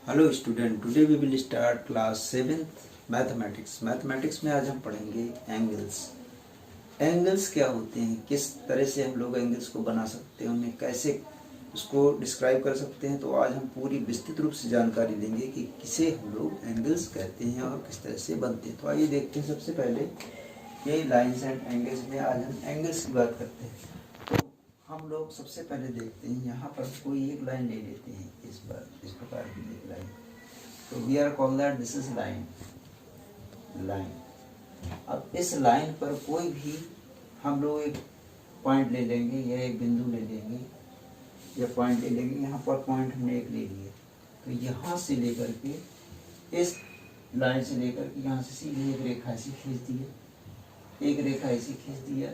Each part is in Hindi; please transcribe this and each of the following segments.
Hello student, today we will start class 7th mathematics. Mathematics में आज हम पढ़ेंगे एंगल्स। एंगल्स क्या होते हैं, किस तरह से हम लोग एंगल्स को बना सकते हैं, उन्हें कैसे उसको डिस्क्राइब कर सकते हैं। तो आज हम पूरी विस्तृत रूप से जानकारी लेंगे कि किसे हम लोग एंगल्स कहते हैं और किस तरह से बनते हैं। तो आइए देखते हैं। सबसे पहले ये लाइन्स एंड एंगल्स में आज हम एंगल्स की बात करते हैं। हम लोग सबसे पहले देखते हैं, यहाँ पर कोई एक लाइन ले लेते हैं, इस प्रकार की एक लाइन। तो we are call that this is line. अब इस लाइन पर कोई भी हम लोग एक पॉइंट ले लेंगे या एक बिंदु ले लेंगे या पॉइंट ले लेंगे। यहाँ पर पॉइंट हमने एक ले लिया, तो यहाँ से लेकर के इस लाइन से लेकर के यहाँ से सीधी एक रेखा ऐसी खींच दी है, एक रेखा ऐसी खींच दिया,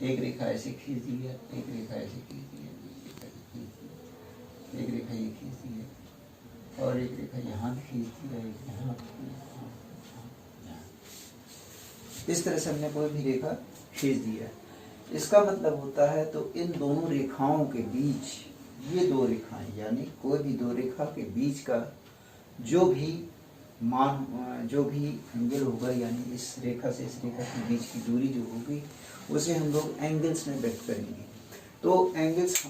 एक रेखा ऐसे खींच दी है, एक रेखा ऐसे खींच दी है, एक रेखा ये खींच दी है और एक रेखा यहाँ खींच दी है, एक यहाँ। इस तरह से हमने कोई भी रेखा खींच दी है। इसका मतलब होता है, तो इन दोनों रेखाओं के बीच, ये दो रेखाएं यानी कोई भी दो रेखा के बीच का जो भी मान, जो भी एंगल होगा, यानी इस रेखा से इस रेखा के बीच की दूरी जो होगी उसे हम लोग एंगल्स में व्यक्त करेंगे। तो एंगल्स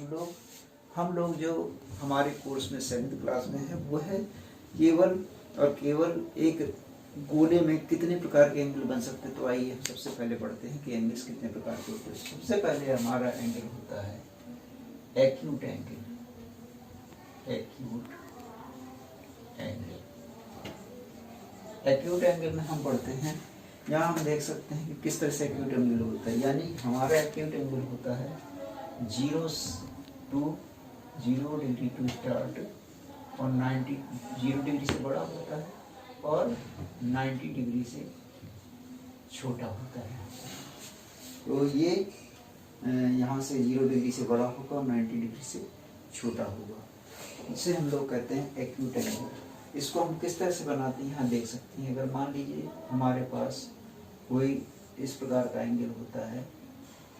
हम लोग जो हमारे कोर्स में 7th क्लास में है वो है केवल और केवल एक गोले में कितने प्रकार के एंगल बन सकते हैं। तो आइए हम सबसे पहले पढ़ते हैं कि एंगल्स कितने प्रकार के होते हैं। सबसे पहले हमारा एंगल होता है एक्यूट एंगल। एक्यूट एंगल में हम पढ़ते हैं, यहाँ हम देख सकते हैं कि किस तरह से एक्यूट एंगल होता है। यानी हमारा एक्यूट एंगल होता है 0 डिग्री टू स्टार्ट और 0 डिग्री से बड़ा होता है और 90 डिग्री से छोटा होता है। तो ये यहाँ से 0 डिग्री से बड़ा होगा और 90 डिग्री से छोटा होगा। इसे हम लोग कहते हैं एक्यूट एंगल। इसको हम किस तरह से बनाते हैं यहाँ देख सकते हैं। अगर मान लीजिए हमारे पास कोई इस प्रकार का एंगल होता है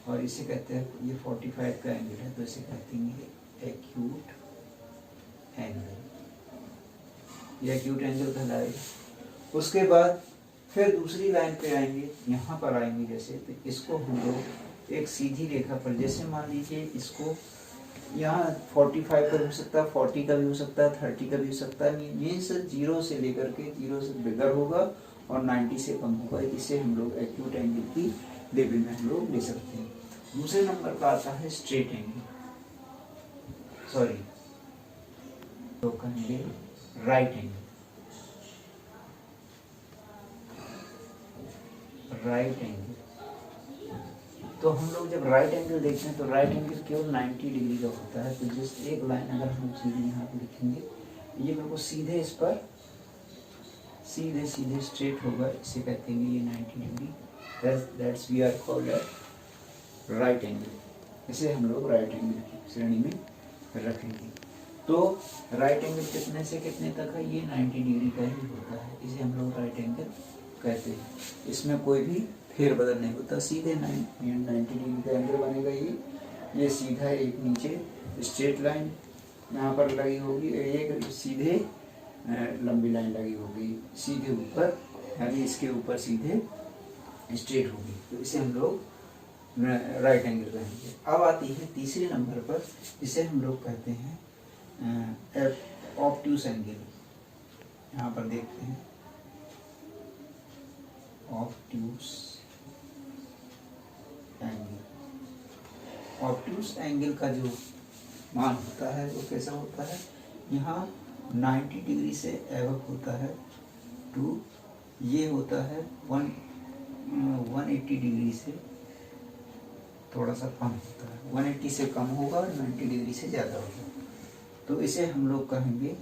और इसे कहते हैं, ये 45 का एंगल है, तो इसे कहते हैं एक्यूट एंगल। ये एक्यूट एंगल कहलाएगा। उसके बाद फिर दूसरी लाइन पे आएंगे, यहाँ पर आएंगे जैसे, तो इसको हम लोग एक सीधी रेखा पर, जैसे मान लीजिए इसको यहाँ 45 का भी हो सकता है, 40 का भी हो सकता है, 30 का भी हो सकता है। मीन्स 0 से लेकर के 0 से बिगर होगा और 90 से कम होगा। इसे हम लोग एक्यूट एंगल की लेवल में हम लोग ले सकते हैं। दूसरे नंबर का आता है स्ट्रेट एंगल, तो कहेंगे राइट एंगल। तो हम लोग जब राइट एंगल देखते हैं तो राइट एंगल केवल 90 डिग्री का होता है। तो जिस एक लाइन अगर हम सीधे यहाँ पे लिखेंगे, ये बिल्कुल सीधे इस पर सीधे स्ट्रेट होगा, इसे कहते हैं ये 90 degree. That's we are called right angle. इसे हम लोग राइट एंगल की श्रेणी में रखेंगे। तो राइट एंगल कितने से कितने तक है, ये 90 डिग्री का ही होता है। इसे हम लोग राइट एंगल कहते हैं। इसमें कोई भी फेरबदल नहीं होता, सीधे 90 डिग्री का एंगल बनेगा। ये सीधा एक नीचे स्ट्रेट लाइन यहाँ पर लगी होगी, एक सीधे लंबी लाइन लगी होगी सीधे ऊपर, यानी इसके ऊपर सीधे स्ट्रेट होगी। तो इसे हम लोग राइट एंगल कहेंगे। अब आती है तीसरे नंबर पर, इसे हम लोग कहते हैं ऑब्ट्यूस एंगल। यहाँ पर देखते हैं ऑब्ट्यूस एंगल। ऑब्ट्यूस एंगल का जो मान होता है वो कैसा होता है, यहाँ 90 डिग्री से एबव होता है टू, ये होता है 180 डिग्री से थोड़ा सा कम होता है। 180 से कम होगा और 90 डिग्री से ज़्यादा होगा। तो इसे हम लोग कहेंगे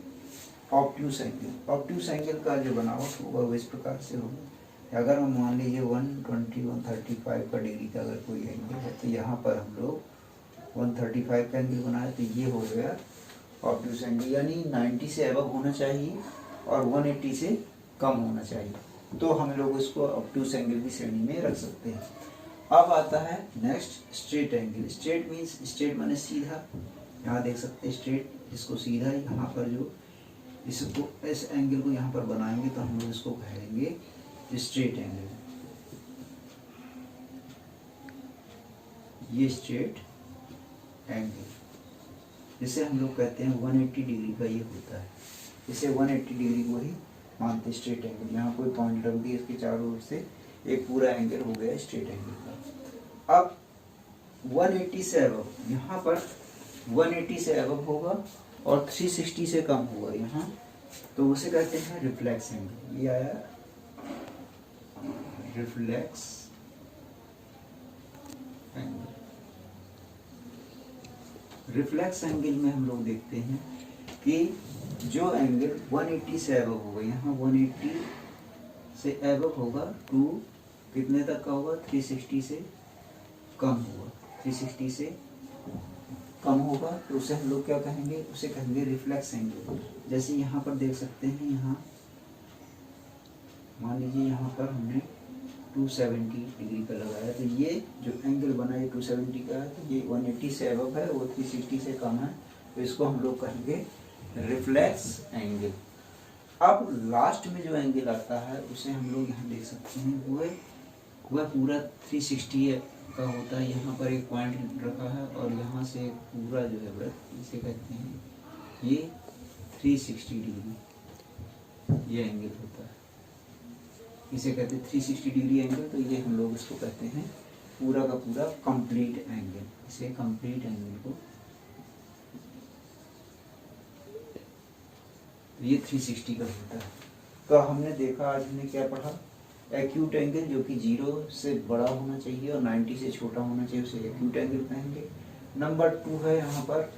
ऑब्ट्यूस एंगल। ऑब्ट्यूस एंगल का जो बनावट होगा वो इस प्रकार से होगा। अगर हम मान लीजिए 120, 135 का डिग्री का अगर कोई एंगल है, तो यहाँ पर हम लोग 135 का एंगल बनाए, तो ये हो गया ऑब्ट्यूस एंगल। यानी 90 से अबव होना चाहिए और 180 से कम होना चाहिए। तो हम लोग इसको ऑब्ट्यूस एंगल की श्रेणी में रख सकते हैं। अब आता है next straight angle. Straight means, straight माने सीधा, यहाँ देख सकते हैं स्ट्रेट, जिसको सीधा, यहाँ पर जो इसको इस एंगल को यहाँ पर बनाएंगे तो हम लोग इसको कहेंगे स्ट्रेट एंगल। ये स्ट्रेट एंगल जिसे हम लोग कहते हैं 180 डिग्री का ये होता है। इसे 180 डिग्री को ही मानते स्ट्रेट एंगल। यहाँ कोई पॉइंट रख दिए इसके चारों ओर से, एक पूरा एंगल हो गया स्ट्रेट एंगल का। अब 180 से अबव, यहाँ पर 180 से अबव होगा और 360 से कम होगा यहाँ, तो उसे कहते हैं रिफ्लेक्स एंगल। ये आया रिफ्लेक्स एंगल। रिफ्लेक्स एंगल में हम लोग देखते हैं कि जो एंगल 180 से अबव होगा, यहाँ 180 से अबव होगा टू कितने तक का होगा, 360 से कम होगा, 360 से कम होगा, तो उसे हम लोग क्या कहेंगे, उसे कहेंगे रिफ्लेक्स एंगल। जैसे यहाँ पर देख सकते हैं, यहाँ मान लीजिए यहाँ पर हमने 270 डिग्री का लगाया, तो ये जो एंगल बना ये 270 का है, तो ये 180 से अबव है, वो 360 से कम है, तो इसको हम लोग कहेंगे रिफ्लेक्स एंगल। अब लास्ट में जो एंगल आता है उसे हम लोग यहाँ देख सकते हैं, वह पूरा 360 का होता है। यहाँ पर एक पॉइंट रखा है और यहाँ से पूरा जो है वृत्त, इसे कहते हैं ये 360 डिग्री ये एंगल होता है, इसे कहते हैं 360 डिग्री एंगल। तो ये हम लोग इसको कहते हैं पूरा का पूरा कंप्लीट एंगल, इसे कंप्लीट एंगल को, ये 360 का होता है। तो हमने देखा, आज हमने क्या पढ़ा, एक्यूट एंगल जो कि 0 से बड़ा होना चाहिए और 90 से छोटा होना चाहिए, उसे एक्यूट एंगल कहेंगे। नंबर 2 है यहाँ पर,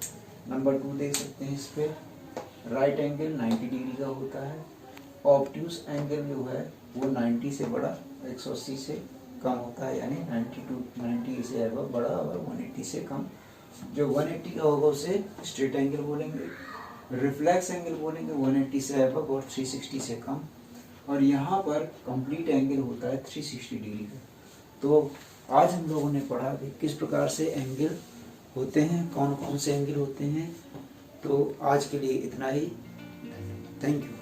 नंबर 2 देख सकते हैं इस पर, राइट एंगल 90 डिग्री का होता है। ऑब्ट्यूस एंगल जो है वो 90 से बड़ा 180 से कम होता है, यानी 90 से अबव बड़ा और 180 से कम। जो 180 का होगा उसे स्ट्रेट एंगल बोलेंगे। रिफ्लेक्स एंगल बोलेंगे 180 से अबव और 360 से कम। और यहाँ पर कंप्लीट एंगल होता है 360 डिग्री का। तो आज हम लोगों ने पढ़ा कि किस प्रकार से एंगल होते हैं, कौन कौन से एंगल होते हैं। तो आज के लिए इतना ही, थैंक यू।